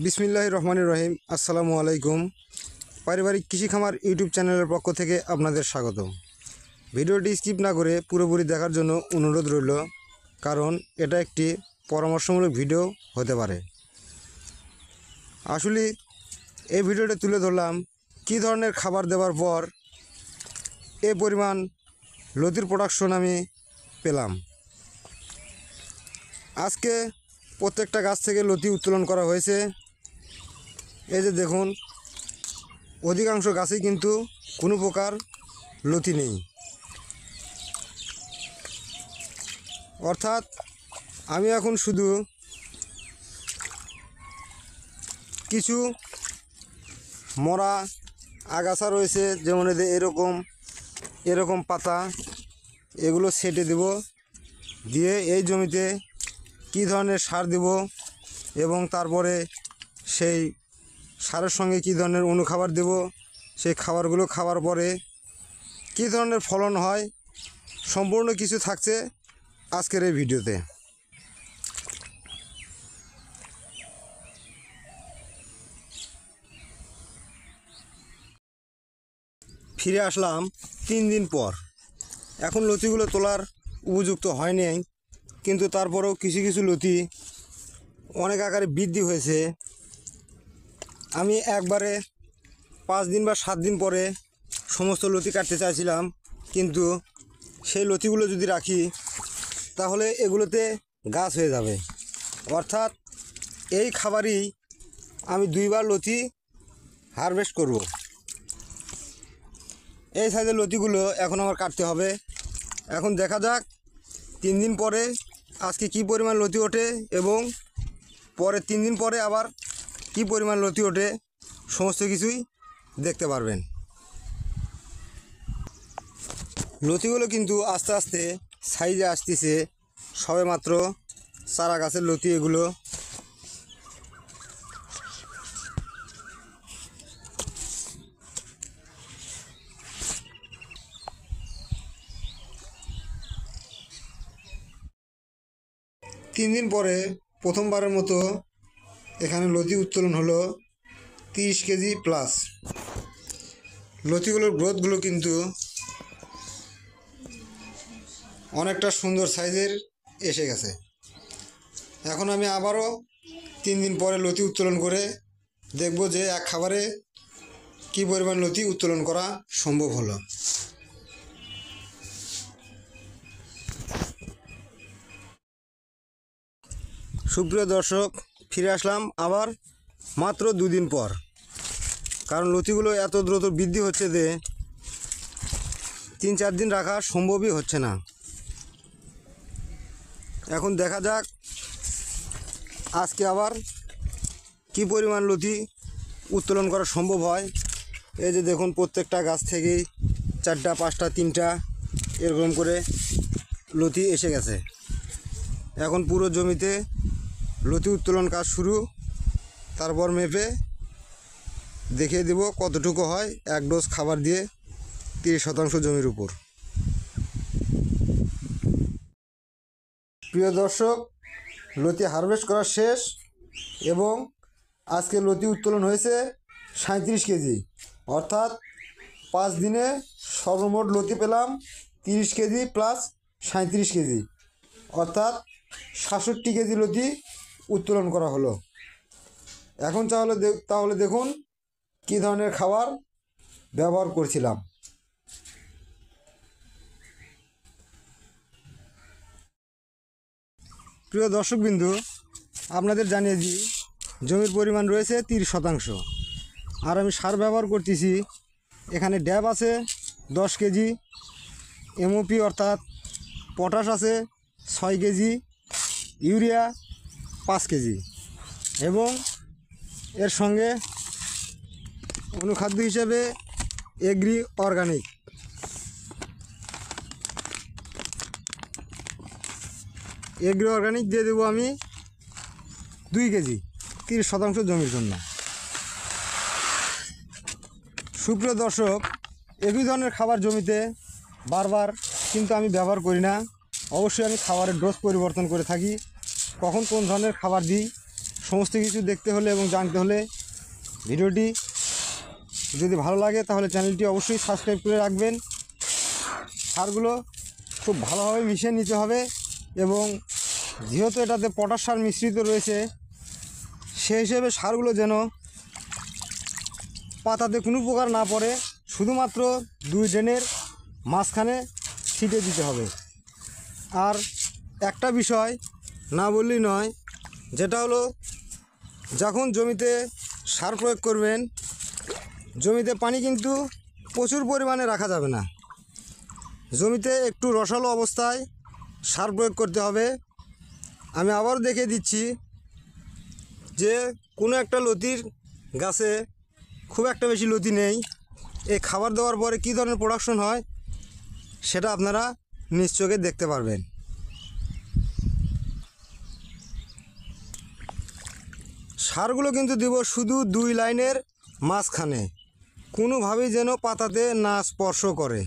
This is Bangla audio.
বিসমিল্লাহির রহমানির রহিম। আসসালামু আলাইকুম। পারিবারিক কৃষি খামার ইউটিউব চ্যানেলের পক্ষ থেকে আপনাদের স্বাগত। ভিডিওটি স্কিপ না করে পুরোপুরি দেখার জন্য অনুরোধ রইল, কারণ এটা একটি পরামর্শমূলক ভিডিও হতে পারে। আসলে এই ভিডিওটা তুলে ধরলাম কী ধরনের খাবার দেওয়ার পর এ পরিমাণ লতির প্রোডাকশন আমি পেলাম। আজকে প্রত্যেকটা গাছ থেকে লতি উত্তোলন করা হয়েছে। এই যে দেখুন, অধিকাংশ গাছেই কিন্তু কোনো প্রকার লতি নেই, অর্থাৎ আমি এখন শুধু কিছু মরা আগাছা রয়েছে, যেমন এরকম পাতা, এগুলো ছেটে দেব। দিয়ে এই জমিতে কী ধরনের সার দেব এবং তারপরে সেই সারের সঙ্গে কী ধরনের অনুখাবার দেব, সেই খাবারগুলো খাওয়ার পরে কী ধরনের ফলন হয়, সম্পূর্ণ কিছু থাকছে আজকের এই ভিডিওতে। ফিরে আসলাম 3 দিন পর। এখন লতিগুলো তোলার উপযুক্ত হয়নি, কিন্তু তারপরেও কিছু কিছু লতি অনেক আকারে বৃদ্ধি হয়েছে। আমি একবারে 5 দিন বা 7 দিন পরে সমস্ত লতি কাটতে চাইছিলাম, কিন্তু সেই লতিগুলো যদি রাখি তাহলে এগুলোতে গাছ হয়ে যাবে। অর্থাৎ এই খাবারই আমি 2 বার লতি হারভেস্ট করব। এই সাইজের লতিগুলো এখন আমার কাটতে হবে। এখন দেখা যাক 3 দিন পরে আজকে কি পরিমাণ লতি ওঠে এবং পরে 3 দিন পরে আবার কি পরিমাণ লতি ওঠে, সমস্ত কিছুই দেখতে পারবেন। লতিগুলো কিন্তু আস্তে আস্তে সাইজে আসতেছে, সবে মাত্র চারা গাছের লতি এগুলো। তিন দিন পরে প্রথমবারের মতো এখানে লতি উত্তোলন হলো 30 কেজি প্লাস। লতিগুলোর গ্রোথগুলো কিন্তু অনেকটা সুন্দর সাইজের এসে গেছে। এখন আমি আবারও 3 দিন পরে লতি উত্তোলন করে দেখব যে এক খাবারে কী পরিমাণ লতি উত্তোলন করা সম্ভব হলো। সুপ্রিয় দর্শক, ফিরে আসলাম আবার মাত্র 2 দিন পর, কারণ লতিগুলো এত দ্রুত বৃদ্ধি হচ্ছে যে 3-4 দিন রাখা সম্ভবই হচ্ছে না। এখন দেখা যাক আজকে আবার কি পরিমাণ লতি উত্তোলন করা সম্ভব হয়। এই যে দেখুন, প্রত্যেকটা গাছ থেকেই 4টা 5টা 3টা এরকম করে লতি এসে গেছে। এখন পুরো জমিতে লতি উত্তোলন কাজ শুরু। তারপর মেপে দেখিয়ে দেব কতটুকু হয় এক ডোজ খাবার দিয়ে 30% জমির উপর। প্রিয় দর্শক, লতি হারভেস্ট করা শেষ এবং আজকে লতি উত্তোলন হয়েছে 37 কেজি। অর্থাৎ 5 দিনে সর্বমোট লতি পেলাম 30 কেজি প্লাস 37 কেজি, অর্থাৎ 67 কেজি লতি উত্তোলন করা হলো। এখন তাহলে দেখুন কী ধরনের খাবার ব্যবহার করছিলাম। প্রিয় দর্শকবিন্দু, আপনাদের জানিয়ে দিই জমির পরিমাণ রয়েছে 30%, আর আমি সার ব্যবহার করতেছি। এখানে ড্যাব আছে 10 কেজি, এমওপি অর্থাৎ পটাশ আছে 6 কেজি, ইউরিয়া 5 কেজি এবং এর সঙ্গে অনুখাদ্য হিসেবে এগ্রি অর্গানিক। এগ্রি অর্গানিক দিয়ে দেবো আমি 2 কেজি 30% জমির জন্য। সুপ্রিয় দর্শক, একই ধরনের খাবার জমিতে বারবার কিন্তু আমি ব্যবহার করি না। অবশ্যই আমি খাবারের ডোজ পরিবর্তন করে থাকি, কখন কোন ধরনের খাবার দিই সমস্ত কিছু দেখতে হলে এবং জানতে হলে ভিডিওটি যদি ভালো লাগে তাহলে চ্যানেলটি অবশ্যই সাবস্ক্রাইব করে রাখবেন। সারগুলো খুব ভালোভাবে মিশিয়ে নিতে হবে এবং যেহেতু এটাতে পটাশ সার মিশ্রিত রয়েছে সেই হিসেবে সারগুলো যেন পাতাতে কোনো প্রকার না পড়ে, শুধুমাত্র 2 ড্রেনের মাঝখানে ছিটে দিতে হবে। আর একটা বিষয় না বললেই নয়, যেটা হলো যখন জমিতে সার প্রয়োগ করবেন জমিতে পানি কিন্তু প্রচুর পরিমাণে রাখা যাবে না। জমিতে একটু রসালো অবস্থায় সার প্রয়োগ করতে হবে। আমি আবারও দেখিয়ে দিচ্ছি যে কোনো একটা লতির গাছে খুব একটা বেশি লতি নেই, এই খাবার দেওয়ার পরে কী ধরনের প্রোডাকশন হয় সেটা আপনারা নিজ চোখে দেখতে পারবেন। সারগুলো কিন্তু দেব শুধু 2 লাইনের মাঝখানে, কোনোভাবেই যেন পাতাতে না স্পর্শ করে।